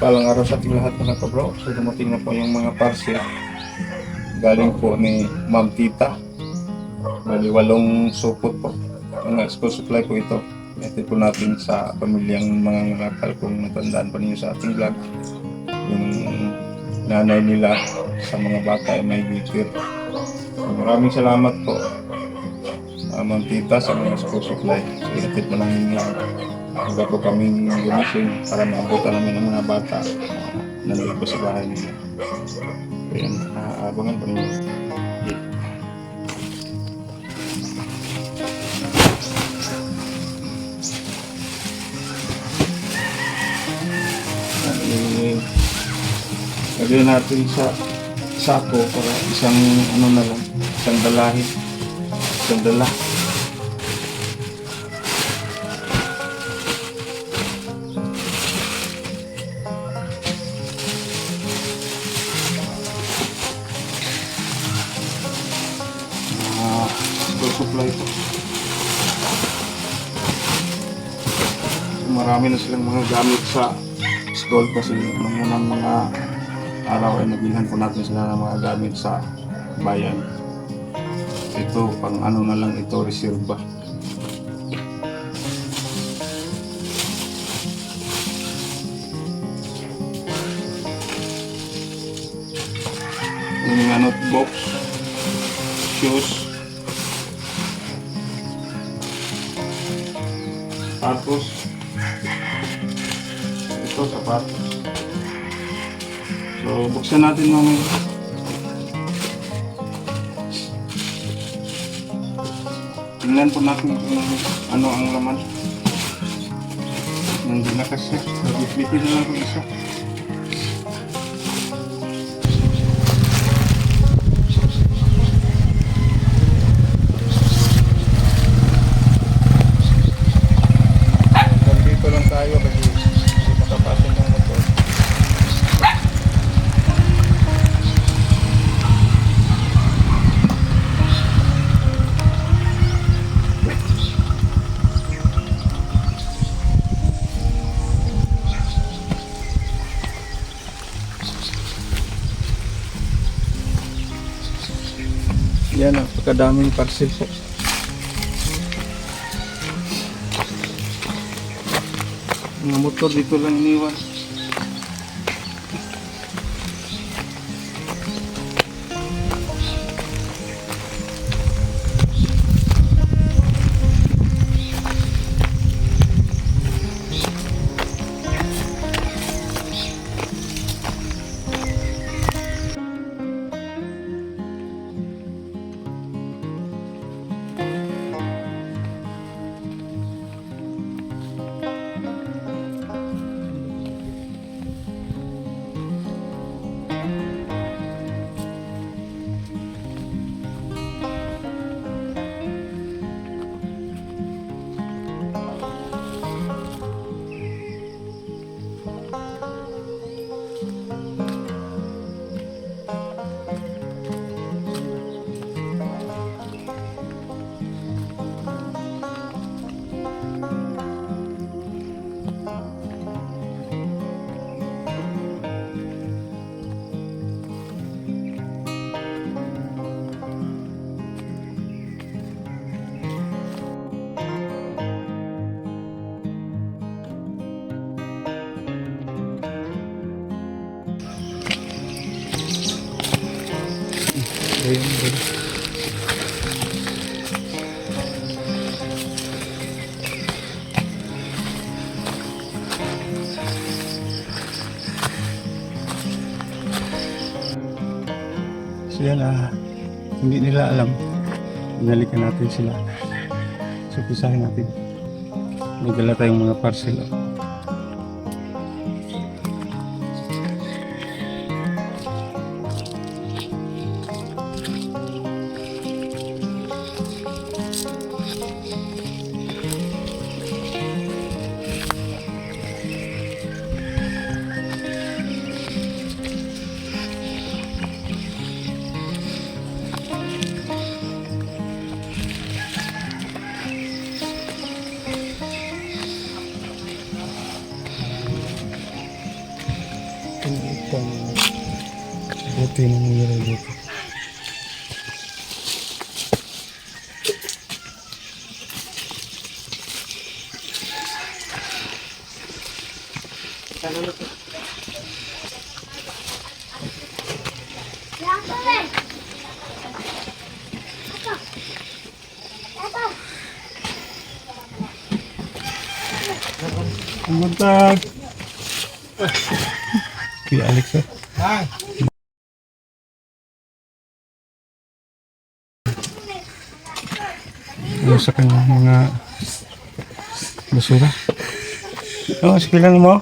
Palang araw sa ating lahat mga kabro. So dumating na po yung mga parcel. Galing po ni Ma'am Tita. Bali 8 supot po. Mga school supply po ito. Ito po natin sa pamilyang mga ngakal kung natandaan pa ninyo sa ating vlog. Yung nanay nila sa mga bata ay may glitter. So, maraming salamat po Ma'am Tita sa mga school supply. So inatid po namin yung baga po kaming gumising para maabutan namin ang mga bata nandun po sa bahay nila. So yan, naaabangan po ninyo. Lagyan natin sa sako para isang ano na lang, isang dalahin, isang dala. School supply po. So, marami na silang mga gamit sa school kasi nung unang mga araw ay nabilhan po natin sila ng mga gamit sa bayan. Ito, pang ano na lang ito, reserva. Yung mga notebook, shoes, sapatos. Ito, sapatos. So, buksan natin mamaya. Tingnan po natin kung ano ang laman. Hindi na kasi. Bitbitin na lang kung isa. Dito lang tayo kasi makapasok ng motor. Yan, napakadaming parcel po. Mga motor dito lang iniwan. Ayun. So yan, hindi nila alam. Binalikan natin sila. So pisahin natin. May dala tayong mga parcel. Buti na nangyari dito. Buntag. Kuya Alex, eh. Ano sa kanyang mga basura? Oh, sikilan mo.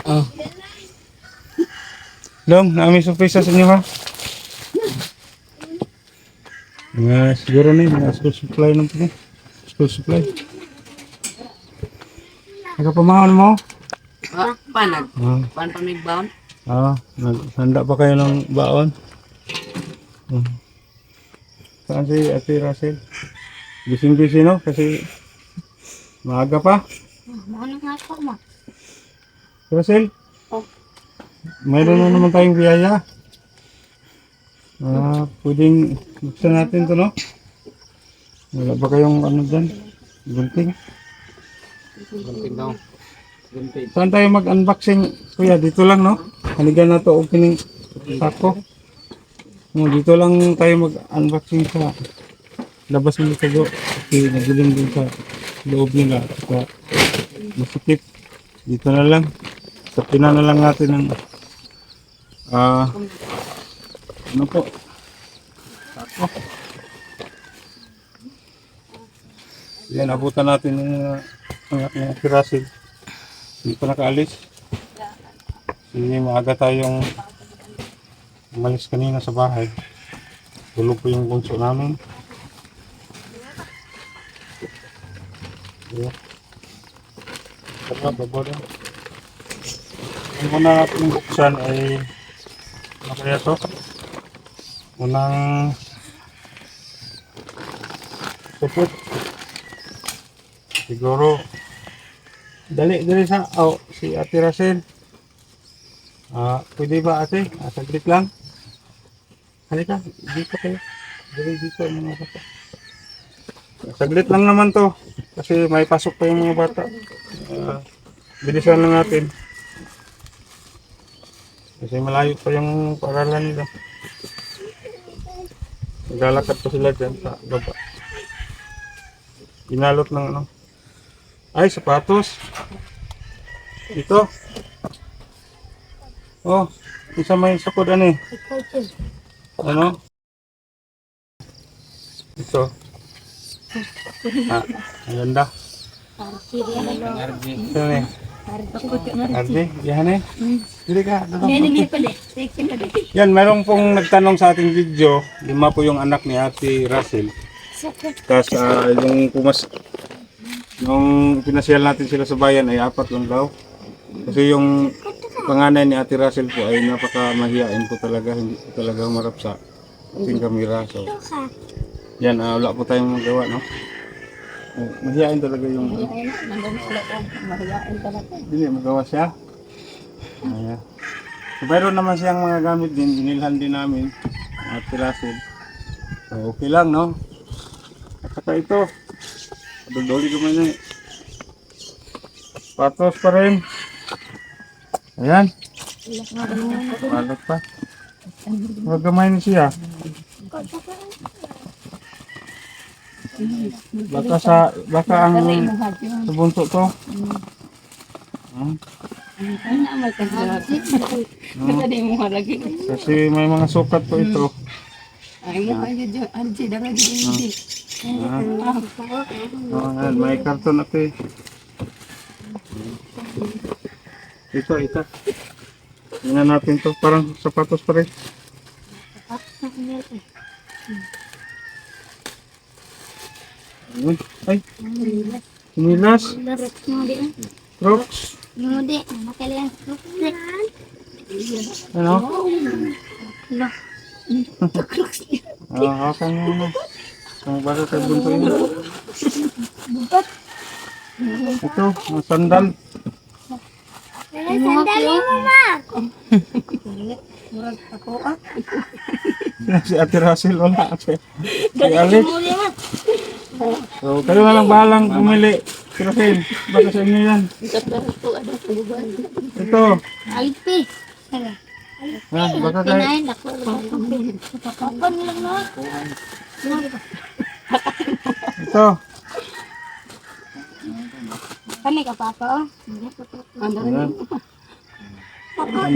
Oh. Long, namin surprise sa inyo ha. Siguro na yung mga school supply ng po. School supply. Nagapamahon mo? Panag. Ah, Pan pamigbaon. Handa pa kayo ng baon? Saan si Ate Russell? Gising-gising no? Kasi maaga pa. Ano nga ako mo? Russell? Oh. Mayroon na naman tayong biyaya. Pwedeng buksan natin to no? Wala ba kayong ano dyan? Gunting? Gunting daw. Gunting. Saan tayo mag-unboxing? Kuya, dito lang no? Haligan na to opening sako. No, dito lang tayo mag-unboxing sa labas ng tago. Kasi nagdilim din sa loob nila. Sa masikip. Dito na lang. Sapinan na lang natin ng ano po? Sako. Yan, abutan natin ng pirasil. Hindi pa nakaalis. Kasi maaga tayong umalis kanina sa bahay. Tulog po yung bunso namin. Yeah. Tara, baba rin. Ang muna natin buksan ay ano kaya to? Unang supot. Siguro dali sa si Ate Russell. Pwede ba ate? Saglit lang. Halika, dito kayo. Dito mga bata. Saglit lang naman to. Kasi may pasok pa yung mga bata. Bilisan lang natin. Kasi malayo pa yung paaralan nila. Naglalakad pa sila dyan sa baba. Pinalot ng ano. Ay, sapatos. Ito. Oh, isa may sakod ano eh. Ano? Ito. Ang ganda. Ito eh. Ardi, yan eh. Dili ka. Yan, mayroong pong nagtanong sa ating video. 5 po yung anak ni Ate Russell. Tapos nung pinasyal natin sila sa bayan ay 4 lang daw. Kasi yung panganay ni Ate Russell po ay napakamahiyain po talaga. Hindi po talaga humarap sa ating kamera. So, yan, wala po tayong magawa, no? Mahiyain talaga yung... Hindi, magawa siya. Ayan. So, mayroon naman siyang mga gamit din. Binilhan din namin. Ate Russell. So, okay lang, no? At saka ito. Dudoli ko man eh. Patos pa rin. Ayan. Palat pa. Magamay na siya. Baka ang sa bunso to. Kasi may mga sukat po ito. Ayan, may karton na ito eh. Ito. Tingnan natin to. Parang sapatos pa rin. Ay, sinilas. Crocs. Ano? Hawakan mo na. Ang baka kay bunso yun. Ito, mga sandal. Murag ako ah. Si Ate Russell wala. Si Alex. So, kayo na lang bahalang bumili. Si Russell, baka sa inyo yan. Ito ano pulugan. Ito. Alpi. Ha, baka kayo. Pinain ako. Kapan lang na. Ito. Kani ka papa oh. Ayan. Bakal.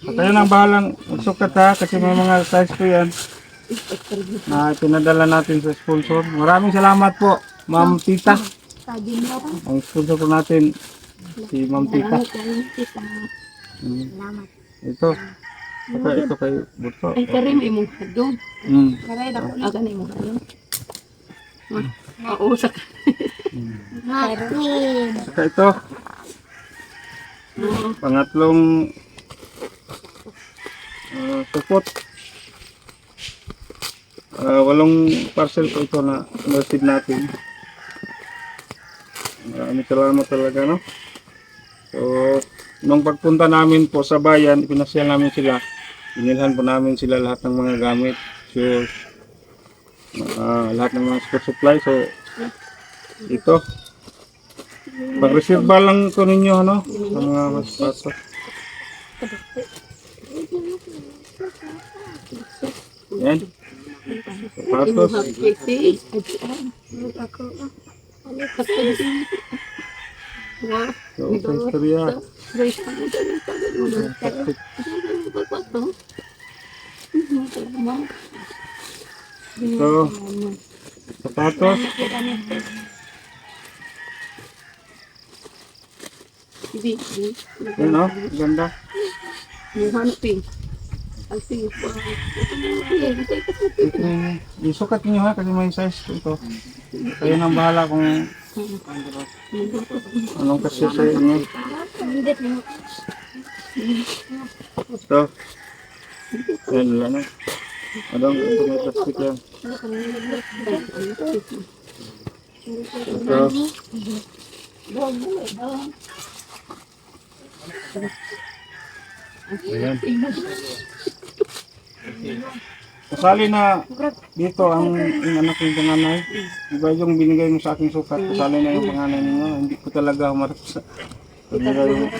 So, kayo nang bahalang magsukat ha, kasi may mga size po yan na pinadala natin sa sponsor. Maraming salamat po, Ma'am Tita. Sabi mo. Ang sponsor po natin, si Ma'am Tita. Salamat. Ito. Ito kay Buto. Ay karim imong hadong. Mm. Karay dako na gani mo hadong. Oo sa. Happy. Saka ito. Pangatlong support. Walong parcel po ito na receive natin. Maraming salamat talaga, no? So, nung pagpunta namin po sa bayan, ipinasyal namin sila. Binilhan po namin sila lahat ng mga gamit, shoes, lahat ng mga school supply. So, ito. Pag-receive ba lang ko ninyo, ano? Sa mga pasok. Yan. Sapatos. So, sa istorya. Ito. Sapatos. Yan, oh. Ganda. Isukat niyo ha, kasi may size po ito. Kayo nang bahala kung anong kasi sa inyo. Ito. Yan lang. Adong ito may plastic yan. Ito. Ayan. Kasali na dito ang anak ng panganay. Iba yung binigay mo sa aking sukat. Kasali na yung panganay ninyo. Hindi ko talaga humarap sa binigay mo.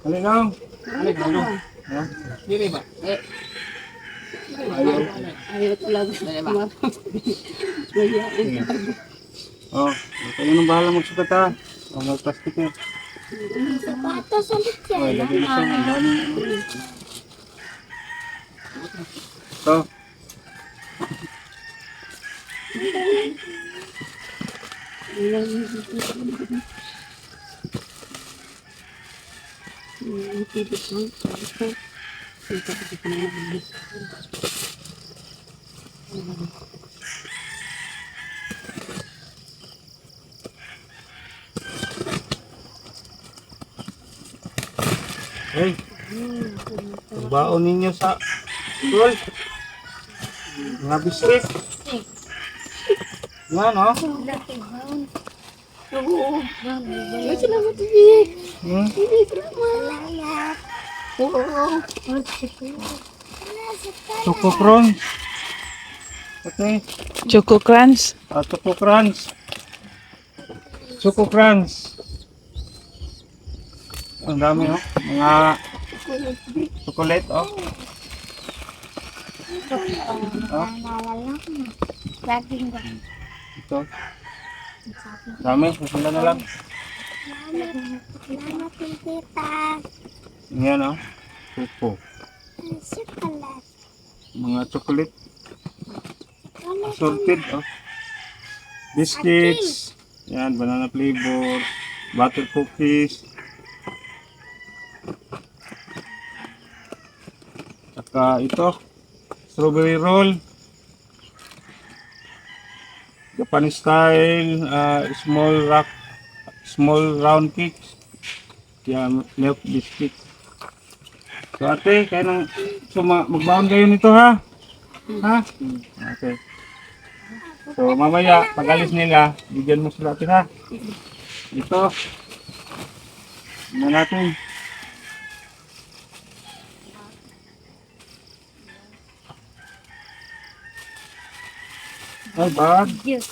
Hali lang. Hali lang. Ha? Dili ba? Ayaw. Ayaw talaga. Oh, kayo nang bahala magsukat ha. Oh, may plastic yan. Sapatos ulit yan. Oh, lagyan mo siya. Ang daming ito. Hey, baon ninyo sa school. Mga biscuit. Yan, oh. Oo. Salamat din. Hmm? Salamat. Oo. Choco Crunch. Okay. Choco Crunch. Choco Crunch. Choco Crunch. Ang dami, oh. Mga chocolate, oh. Oh. Ito. Dami, susundan na lang. Salamat tita. Yan, oh. Choco. Chocolate. Mga chocolate. Assorted, oh. Biscuits. Yan, banana flavor. Butter cookies. Saka ito. Strawberry roll. Japanese style. Small round cakes. Yan, milk biscuit. So ate, kaya nang magbaon kayo nito ha? Ha? Okay. So mamaya, pag alis nila, bigyan mo sila ate ha? Ito. Tingnan natin. Ay, bag. Diyos.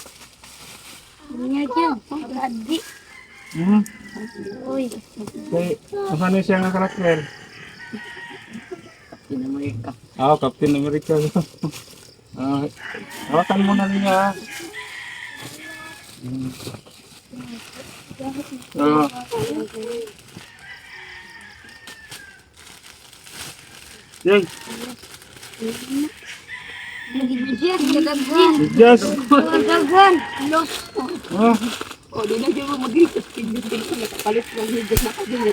Niya dyan. Ang gadi. Hmm. Uy. Okay. Ano siya ng karakter? Pinamerika. Captain America. Hawakan mo na niya. Ah. Yan. Nagibigyan. Kadaghan. Yes. Kadaghan. Los. Ah. O, di na dyan mo mag-ikas. Tigil-tigil ka nakapalit ng higit na kagin.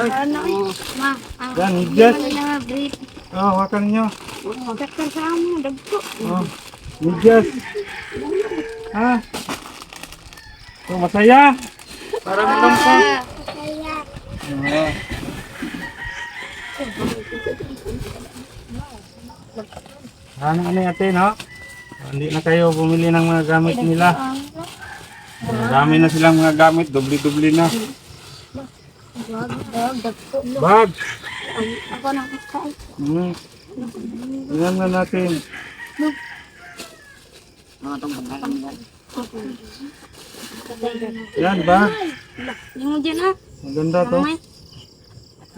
Ano? Ma. Yan, yes. Ano na break. Hawakan niyo. Dakar sa amo. Dagko. Yes. Masaya. Para mo pa. Kaya. Ano natin, no? Hindi na kayo bumili ng mga gamit nila. Dami na silang mga gamit, dubli-dubli na. Dagko. Bag! Ako na kakain. Tingnan na natin. Yan, bag. Yung mo dyan ah. Maganda to.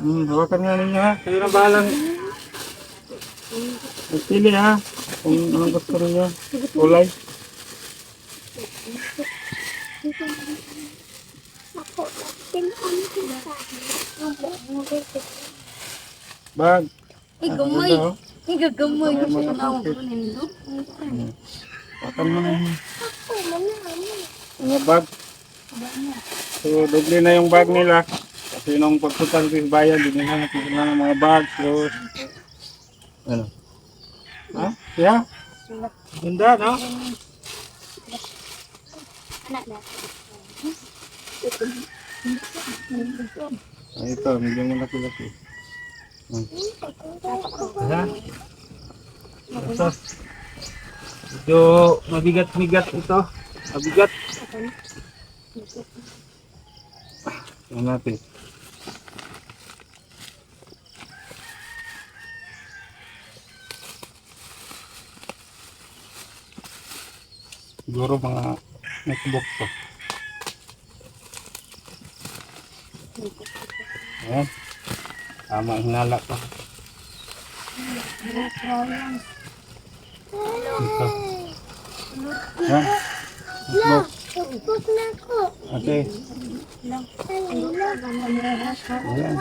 Hawakan nga ninyo ha. Kayo na bahalang magpili ha. Kung anong gusto ninyo. Kulay. Ako. Bag. Ay, gamay. Maganda, oh. Ay, gagamay. Hawakan mo na yun. Mga bag. So, doble na yung bag nila. Kasi nung pagpunta sa bayan, dinilhan natin sila ng mga bag. So, ano? Ha? Yeah? Ganda, no? Ito, medyo malaki-laki. Ha? Ito. Medyo mabigat-bigat ito. Mabigat. Tingnan natin. Siguro mga notebook to. Ayan. Tama, hinala ko. Ito. Ayan. Notebook. Tupok na ko. Okay. Ayan.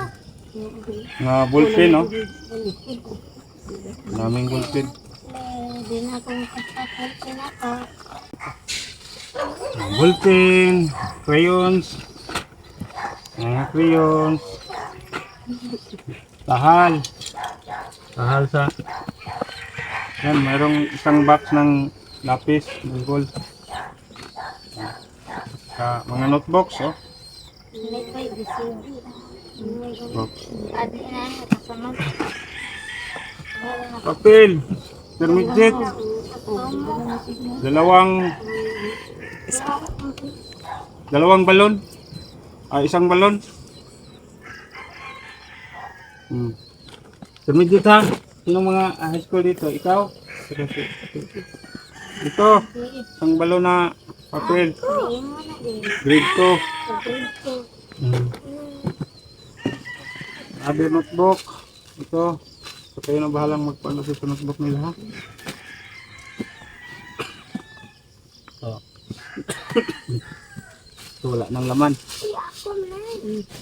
Mga ballpen, no? Daming ballpen. Hindi na ako makapagpapalsin ako. Mga ballpen, crayons. Mga crayons. Tahal. Tahal sa... Yan, mayroong isang box ng lapis, gold. Mga notebooks, oh. May pa yung bisyo. Box. Adi na kasama. Papel. Intermediate. Dalawang balon. Isang balon. Intermediate ha. Sino mga high school dito? Ikaw? Ito. Isang balon na papel. Grade 2. Other notebook. Ito. So kayo na bahalang magpaano sa notebook nila ha. So wala nang laman.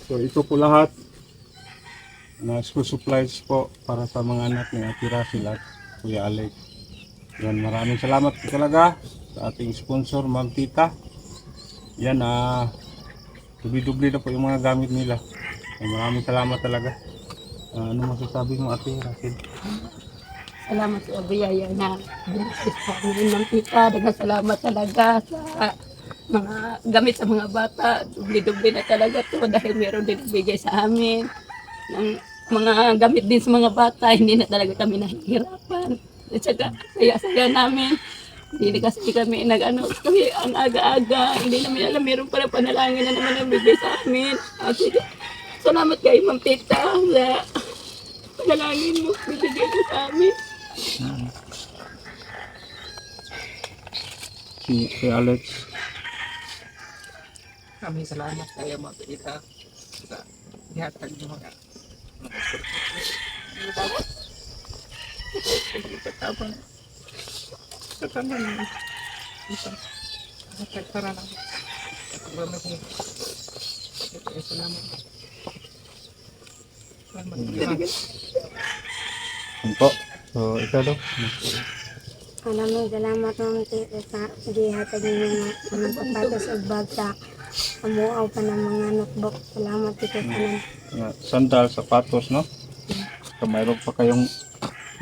So ito po lahat na school supplies po para sa mga anak ni Ate Russell at Kuya Alec. Yan, maraming salamat po talaga sa ating sponsor, Ma'am Tita. Yan, dubli-dubli na po yung mga gamit nila. Maraming salamat talaga. Ano masasabi mo, Ate Russell? Salamat sa biyaya na binigay sa amin ng tita. Daghang salamat talaga sa mga gamit sa mga bata. Dubli-dubli na talaga to dahil meron din bigay sa amin. Ng mga gamit din sa mga bata, hindi na talaga kami nahihirapan. At saka saya-saya namin. Hindi na kasi kami nag-ano, kami ang aga-aga, hindi namin alam, meron pala panalangin na naman ang bigay sa amin. At salamat kay Ma'am Tita sa panalangin mo, bibigay mo sa amin. Si Alex. Kami salamat kayo mga Tita sa ihatag niyo mga katabang sa tanan isang para lang salamat Po. So, ikaw daw. Maraming salamat Ma'am Tita sa gihatag ninyo mga sapatos ug bag sa amuaw pa ng mga notebook. Salamat dito tanan. Sandal, sapatos, no? So, mayroon pa kayong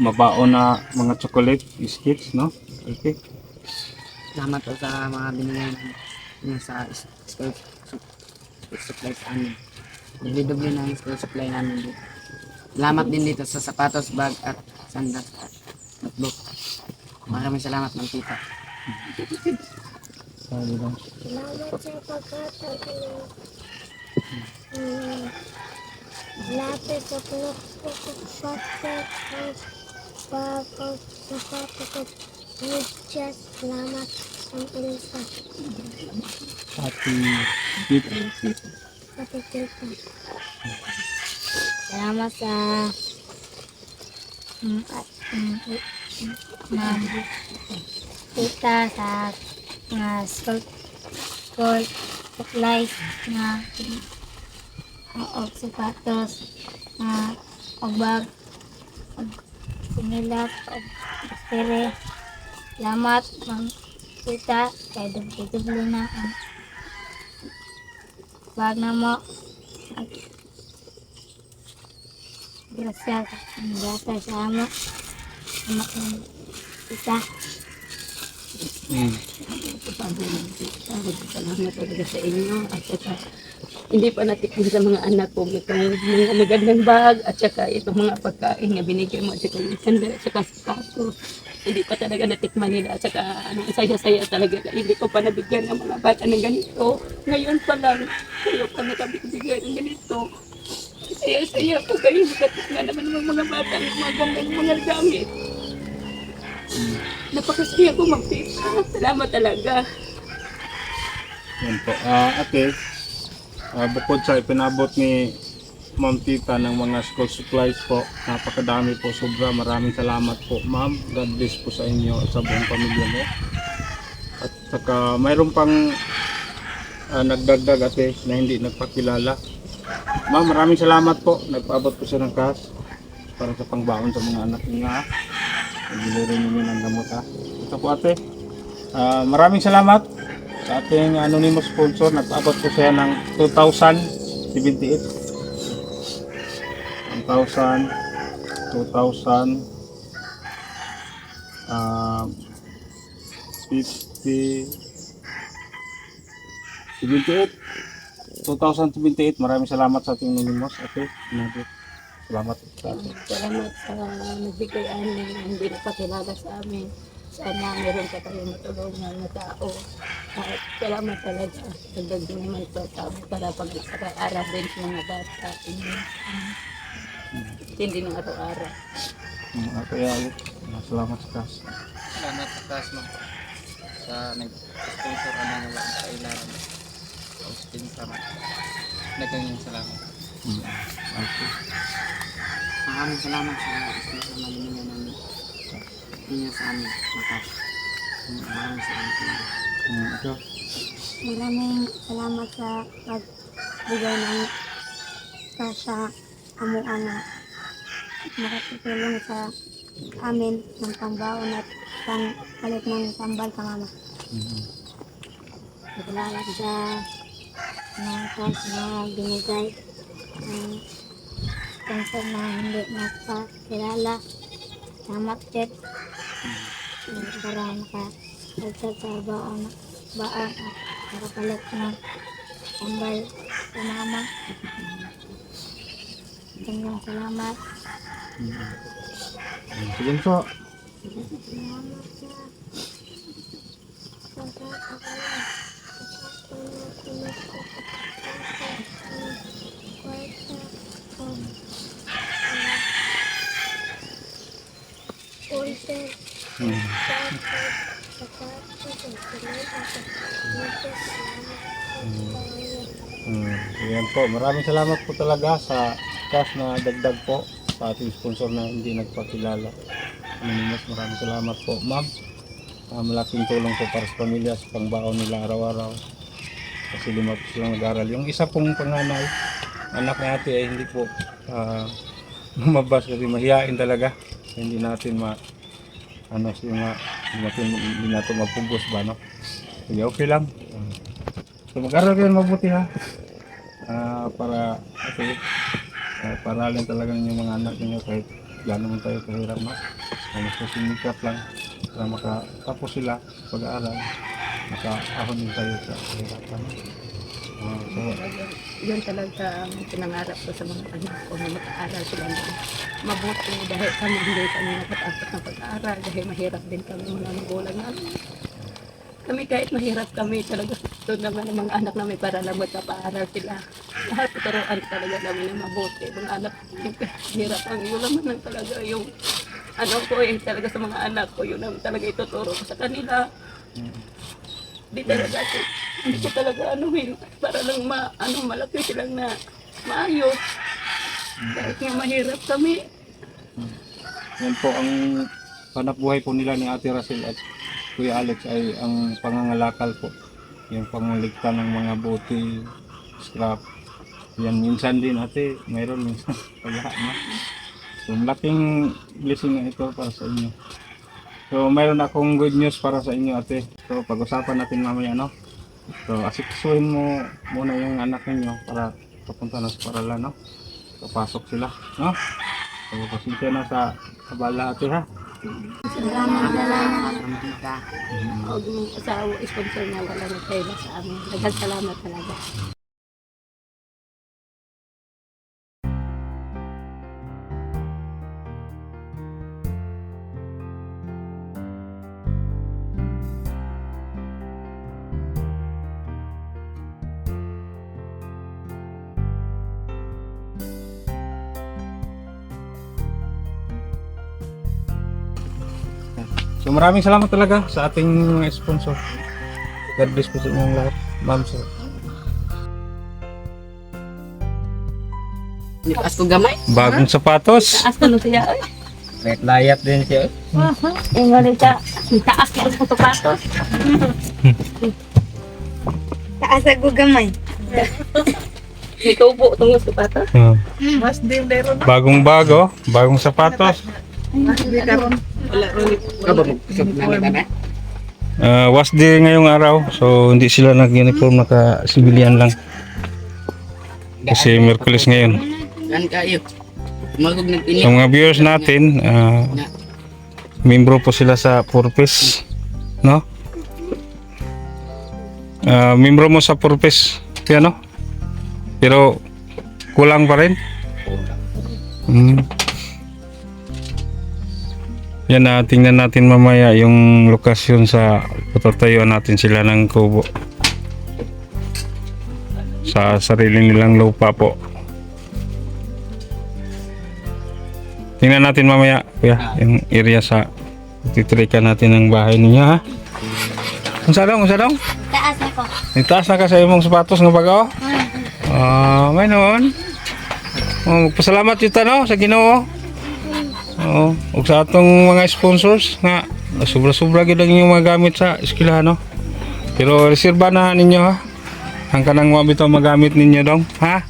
mabaon na mga chocolate, biscuits, no? Okay. salamat po sa mga binigay niyo sa school supplies amin. Dubli-dubli na yung school supply namin dito. Salamat din dito sa sapatos, bag at sandas at notebook. Maraming salamat Ma'am Tita. Sabi lang. Salamat sa pagkatag. Lapit sa pagkatag. Salamat ang Elsa. Happy Pit. Salamat sa Ma'am Tita sa mga school supplies na og sapatos na og bag og sinilas og pere. Salamat Ma'am Tita kay dubli na ang bag na mo. Gracias sa amo. Ama kong Tita. Salamat talaga sa inyo at saka hindi pa natikman sa mga anak ko itong mga magandang bag at saka itong mga pagkain na binigay mo at saka yung sandal at saka sapatos. Hindi pa talaga natikman nila at saka saya-saya talaga na hindi ko pa nabigyan ng mga bata ng ganito. Ngayon pa lang, kayo pa nakabigyan ng ganito. Saya-saya po kayo nakatikman naman ng mga bata ng mga gandang mga gamit. Napakasaya ko magpita. Salamat talaga. Yan po. Ate, bukod sa ipinabot ni Ma'am Tita ng mga school supplies po, napakadami po, sobra. Maraming salamat po, Ma'am. God bless po sa inyo at sa buong pamilya mo. At saka mayroon pang nagdagdag ate na hindi nagpakilala. Ma'am, maraming salamat po. Nagpaabot po siya ng cash para sa pangbaon sa mga anak niya. Nagbili ninyo ng gamot ha. Ito po ate. Maraming salamat sa ating anonymous sponsor. Nagpaabot po siya ng 2,078. 1,000, 2,000, 50, 78. 2,078. Maraming salamat sa ating anonymous. Okay. Salamat sa atin. Salamat sa nagbigay amin, hindi na pakilala sa amin. Sana meron ka tayong matulungan na tao. At salamat talaga. Dagdag din naman ito tao para pag-aral din sa mga bata. Hindi ng araw-araw. Kaya salamat sa cash. Salamat sa Tasma sa nag-sponsor ano nga lang sa ilalim. Austin sama. Nagkanyang salamat. Okay. Maraming salamat sa sponsor na binigyan ng niya sa amin. Makas. Maraming salamat. Ikaw. Maraming salamat sa pagbigay ng sa amuan na makatutulong sa amin ng pambaon at pangpalit ng tambal sa mama. Salamat sa mga cash na binigay ng sponsor na hindi nagpakilala. Salamat Ted para makadagdag sa baon at makapalit ng tambal sa mama. Maraming salamat. Sige po. Salamat sa Ayan po, maraming salamat po talaga sa cash na dagdag po sa ating sponsor na hindi nagpakilala. Anonymous, maraming salamat po, ma'am. Malaking tulong po para sa pamilya, sa pangbaon nila araw-araw. Kasi lima po silang nag-aral. Yung isa pong panganay, anak ni ate ay hindi po lumabas kasi mahihain talaga. Hindi natin hindi natin mapugos ba, no? Sige, okay lang. So mag-aral kayo mabuti ha. Paralin talaga yung mga anak niyo kahit gano'n man tayo kahirap, no? Mas sumikap lang para makatapos sila pag-aaral, makaahon din tayo sa kahirapan. Yun talaga ang pinangarap ko sa mga anak ko na mag-aaral sila ng mabuti dahil kami hindi kami nakatapos ng pag-aaral dahil mahirap din kami mga magulang namin. Kami kahit mahirap kami talaga gusto naman ng mga anak namin para lang magpapaaral sila. Lahat tuturuan talaga namin ng mabuti. Mga anak hirap ang yun naman lang talaga yung ano ko talaga sa mga anak ko yun naman talaga ituturo ko sa kanila. Di talaga hindi ko talaga para lang malaki silang na maayos. Kahit nga mahirap kami. Yan po ang hanapbuhay po nila ni Ate Racel at Kuya Alex ay ang pangangalakal po. Yung pangulikta ng mga bote, scrap. Yan minsan din ate, mayroon minsan wala na. So malaking blessing na ito para sa inyo. So mayroon akong good news para sa inyo ate. So pag-usapan natin mamaya, no? So asiksuhin mo muna yung anak ninyo para papunta na sa paralan, no? So pasok sila, no? So pasensya na sa abala ate ha. Ma'am Tita. Huwag mong asawa, sponsor niya wala na tayo sa amin. Nagkasalamat talaga. So maraming salamat talaga sa ating mga sponsor. God bless po sa inyong lahat, ma'am sir. Nipas ko gamay. Bagong sapatos. Taas na siya. Red layat din siya. Yung wala siya. Taas na ang putupatos. Taas ang gugamay. May tubo itong sapatos. Mas din meron Bagong bago, bagong sapatos. di karon. Was day ngayong araw, so hindi sila nag-uniform, naka-civilian lang. Kasi Miyerkules ngayon. Gan kayo. Magug Sa nagtini. mga viewers natin, membro po sila sa Purpose, no? Membro mo sa Purpose, no? Pero kulang pa rin. Yan na, tingnan natin mamaya yung lokasyon sa patatayuan natin sila ng kubo. Sa sarili nilang lupa po. Tingnan natin mamaya, kuya, yung area sa titrikan natin ng bahay ninyo, ha? Unsa dong? Taas na ko. Itaas na ka sa imong sapatos nga bago? May noon. Magpasalamat yuta, no, sa Ginoo. Oo, ug sa atong mga sponsors nga sobra-sobra gid ang inyong mga gamit sa eskwelahan, no. Pero reserba na ninyo, ha. Ang kanang wa bitaw magamit ninyo dong, ha.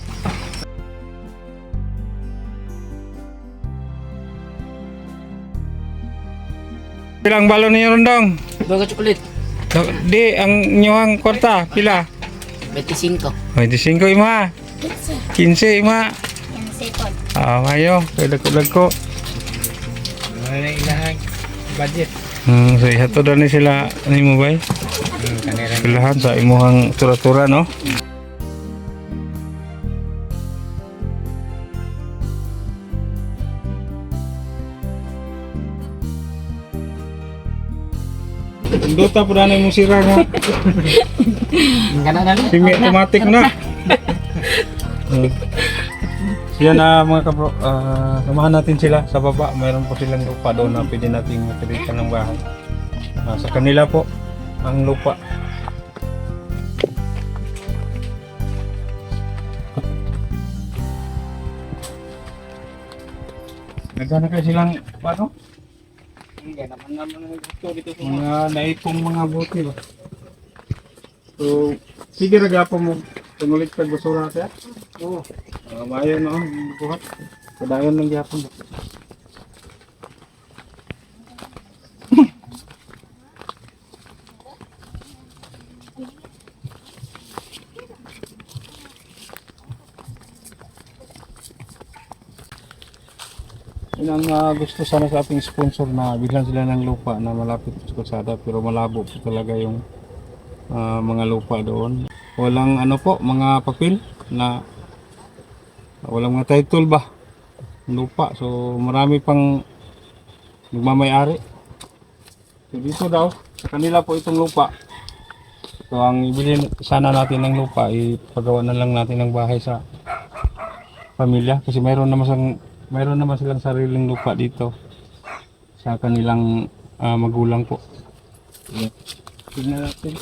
Pilang balon ninyo ron dong? Bago chocolate. Di ang inyong kwarta pila? 25. 25 ima. 15 ima. Yan sipon. Mayo, kailag ko. Wala ilahang budget. So ihato na ni sila ni mo bay. Pilahan sa imuhang tura-tura, no. Induta po na mong sira nga. Ganun na lang. Semi automatic na. Siya na mga kapro, samahan natin sila sa baba. Mayroon po silang lupa doon na pwede nating matirikan ng bahay. Sa kanila po ang lupa. Nagana kayo silang paano? Hindi naman ito dito sa Mga naipong mga buti ba? So, sige ragapo mo. Tumulit ka basura kaya? Oo. Mayo no, buhat. Kadayon ng gyapon. Yun ang gusto sana sa ating sponsor na bigyan sila ng lupa na malapit sa kalsada pero malabo po talaga yung mga lupa doon. Walang ano po, mga papel na walang mga title ba lupa. So marami pang nagmamay-ari. So dito daw sa kanila po itong lupa. So ang ibili sana natin ng lupa, ipagawa na lang natin ng bahay sa pamilya kasi mayroon naman silang sariling lupa dito sa kanilang magulang po. Tingnan natin.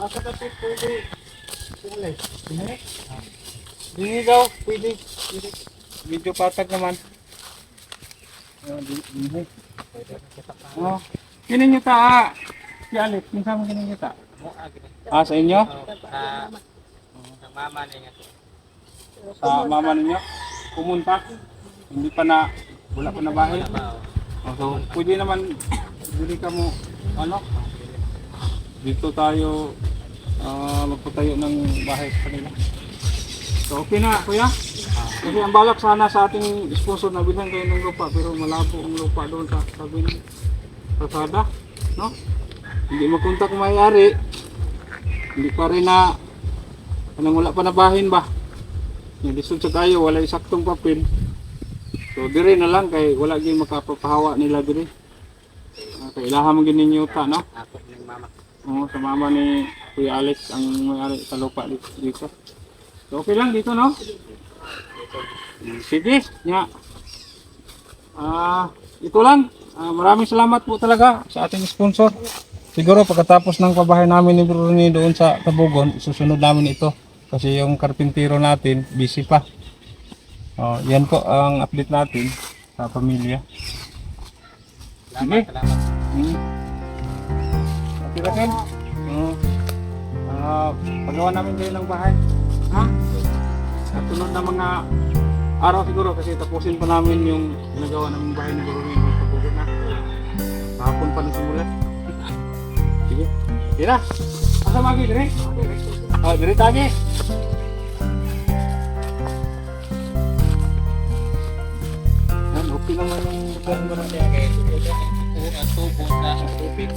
Sa kapit pwede. Dini daw, pwede. Medyo patag naman. Dini. Oh, kinin nyo ta. Si Alex, minsan mo kinin nyo ta. Sa inyo? Sa mama niya. Sa mama ninyo? Pumunta? Hindi pa na, wala pa na bahay? So, pwede naman, dili ka mo, dito tayo magpatayo ng bahay sa kanila. So, okay na, kuya? Kasi ang balak sana sa ating sponsor na bilhan kayo ng lupa pero malabo ang lupa doon sa tabi ng kalsada, no? Hindi makontak may-ari. Hindi pa rin na wala pa na bahin ba? Disod sa tayo, wala saktong papel. So dire na lang kay wala gyud makapapahawa nila dire. Kay ilahan mo gid ninyo ta, no? Ako ng mama. Oo, sa mama ni Kuya Alex ang may-ari sa lupa dito. So okay lang dito, no? Sige, nya. Ito lang. Maraming salamat po talaga sa ating sponsor. Siguro pagkatapos ng pabahay namin ni Bruni doon sa Tabugon, susunod namin ito. Kasi yung karpintero natin, busy pa. Yan po ang update natin sa pamilya. Sige. Salamat. Okay na Ken? Pagawa namin kayo ng bahay. Ha? Sa sunod na mga araw siguro kasi tapusin pa namin yung ginagawa namin bahay ni Bruni ng Tabugon na. Kahapon pa nasimulan. Sige. Tira. Asa magi dire? Dire tagi. Yan, okay naman yung lugar mo na niya. Tubo na tubig.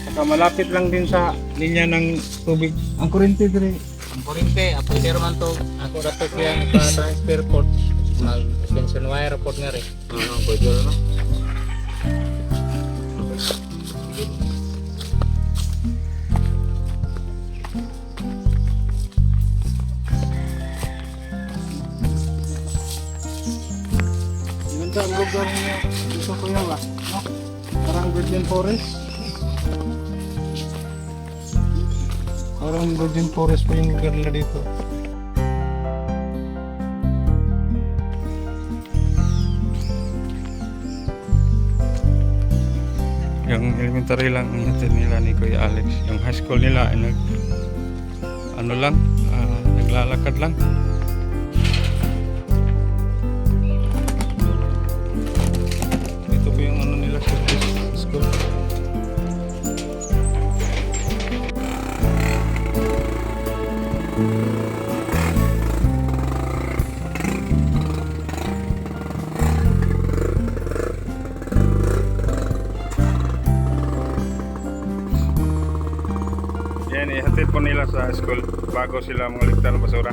Saka malapit lang din sa linya ng tubig. Ang kuryente dire. Ang kurente, pwede naman to. Ako na to kaya pa-transfer port. Mag-extension wire port nga rin. Pwede na. Ganda ang lugar niya dito kuya ba? No? Parang Virgin Forest. Parang Virgin Forest pa yung lugar nila dito. Yung elementary lang ang natin nila ni Kuya Alex. Yung high school nila ay naglalakad lang. Ito po yung nila sa school. Ayan, ihatid po nila sa school bago sila mangaligtan ng basura.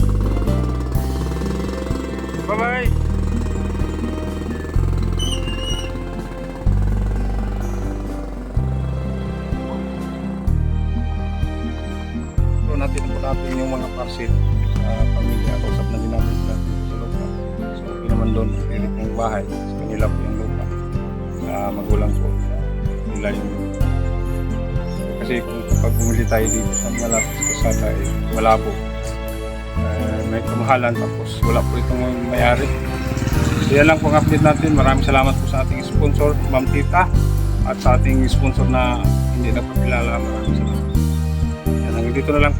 Bye-bye! So, natin po natin yung mga parcel sa pamilya. Kausap na din natin sila sa lupa. So, okay naman doon. Pilit yung bahay. Sa kanila po yung lupa. Sa magulang po. Nila yung kasi kung kapag bumili tayo dito sa malapit sa kalsada ay malabo. May kamahalan tapos wala po itong may-ari. So yan lang po ang update natin. Maraming salamat po sa ating sponsor, Ma'am Tita, at sa ating sponsor na hindi nagpakilala. Maraming salamat. Yan, hanggang dito na lang.